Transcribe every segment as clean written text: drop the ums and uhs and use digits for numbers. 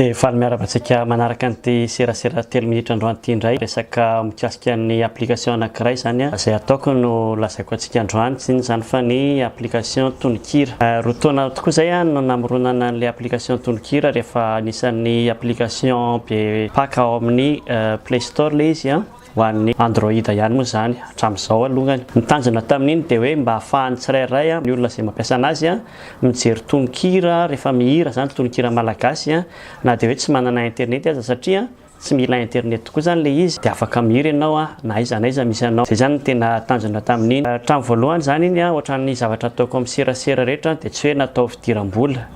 Efa miaraka manaraka an'ity serasera 3 minitra androany ity indray resaka mikasika ny application anankiray zany izay ataoko no lazaiko antsika androany tsy inona izany fa ny application tononkira. Roa taona tokoa izay no namoronana an'ilay application tononkira rehefa anisan'ny application be mpaka ao amin'ny Play Store ilay izy ho an'ny Android ihany moa zany hatramin'izao alongany. Ny tanjona tamin'iny dia hoe mba ahafahan'ny tsirairay ny olona izay mampiasa anazy mijery tononkira rehefa mihira zany tononkira malagasy na dia hoe tsy manana internet aza satria tsy mila internet tokoa zany le izy dia afaka mihira ianao na aiza misy anao. Zay zany tena tanjona tamin'iny. Hatramin'ny voalohany zany iny ohatran'ny zavatra ataoko amin'ny serasera rehetra dia tsy hoe natao fidiram-bola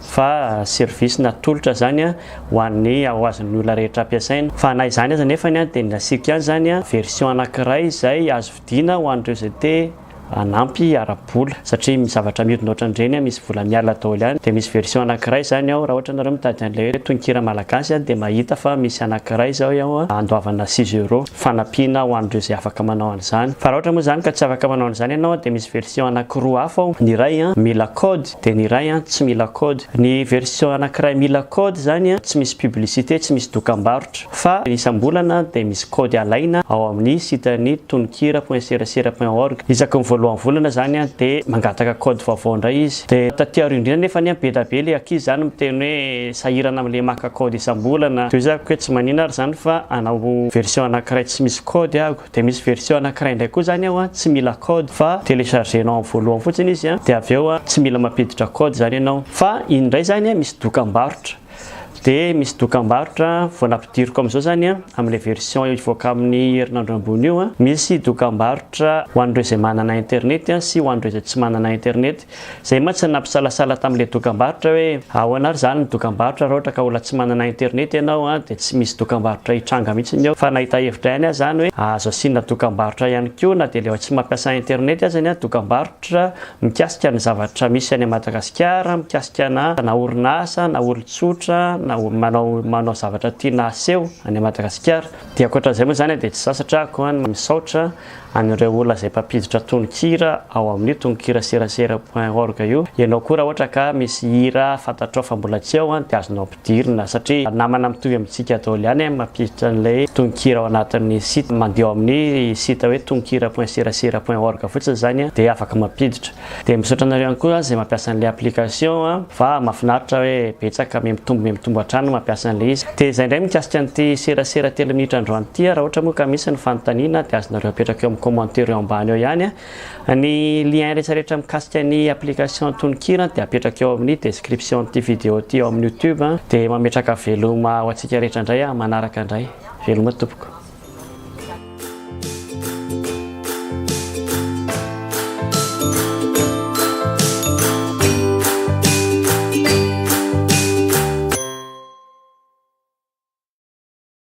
fa service natolotra zany ho an'ny azon'ny olona rehetra ampiasaina. Fa na izany aza nefa dia nasika ihany zany version anankiray izay azo vidiana ho an'ireo izay te anampy ara-bola satria zavatra mihodina ohatran'ireny misy vola miala daholo ihany. Dia misy version anankiray zany raha ohatra nareo mitady an'ilay tononkira malagasy dia mahita fa misy anankiray zao andoavana 6 € fanampiana ho an'ireo izay afaka manao an'izany. Fa raha ohatra moa zany ka tsy afaka manao an'izany ianao dia misy version anankiroa hafa ny iray mila code dia ny iray tsy mila code. Ny version anankiray mila code zany tsy misy publicité tsy misy dokam-barotra fa isam-bolana dia misy code alaina ao amin'ny sitany tononkira.serasera.org. Isaka voalohany volana zany dia mangataka code vaovao indray izy. Dia taty aoriana indrindra nefa be da be le ankizy zany miteny hoe sahirana amin'ilay maka code isam-bolana. Toy izany hoe tsy maninona ary zany fa anao version anankiray tsy misy code dia misy version anankiray indray koa zany tsy mila code fa téléchargenao amin'ny voalohany fotsiny izy dia avy eo tsy mila mampiditra code zany ianao. Fa iny indray zany misy dokam-barotra. Dia misy dokam-barotra vao nampidiriko amin'izao zany amin'ilay version ivoaka amin'ny herinandro ambony io misy dokam-barotra ho an'ireo izay manana internet sy ho an'ireo izay tsy manana internet. Izay moa tsy nampisalasala tamin'ilay dokam-barotra hoe ahoana ary zany ny dokam-barotra raha ohatra ka olona tsy manana internet ianao dia tsy misy dokam-barotra hitranga mihitsy eo. Fa nahita hevitra ihany zany hoe azo asiana dokam-barotra ihany koa na dia ilay tsy mampiasa internet azany dokam-barotra mikasika ny zavatra misy any Madagasikara, mikasika na orinasa na olon-tsotra na manao zavatra tiana aseho any Madagasikara. Dia ankoatran'izay moa zany dia tsy sasatra ako misaotra an'ireo olona izay mpampiditra tononkira ao amin'ny tononkiraserasera.org io. Ianao koa raha ohatra ka misy hira fantatrao fa mbola tsy ao dia azonao ampidirina satria namana mitovy amintsika daholo ihany mampiditra an'ilay tononkira ao anatin'ny site mandeha amin'ny site hoe tononkira.serasera.org fotsiny zany dia afaka mampiditra. Dia misaotra anareo ihany koa izay mampiasa an'ilay application fa mahafinaritra hoe betsaka mitombo hatrany mampiasa an'ilay izy. Dia izay indray mikasika an'ity serasera 3 minitra androany ity raha ohatra moa ka misy ny fanontaniana dia azonareo apetraka eo amin'ny commentaire eo ambany eo ihany. Ny lien rehetrarehetra mikasika ny application tononkira dia apetraka eo amin'ny description ity vidéo ity eo amin'ny YouTube dia mametraka veloma ho antsika rehetra indray manaraka indray. Veloma tompoko.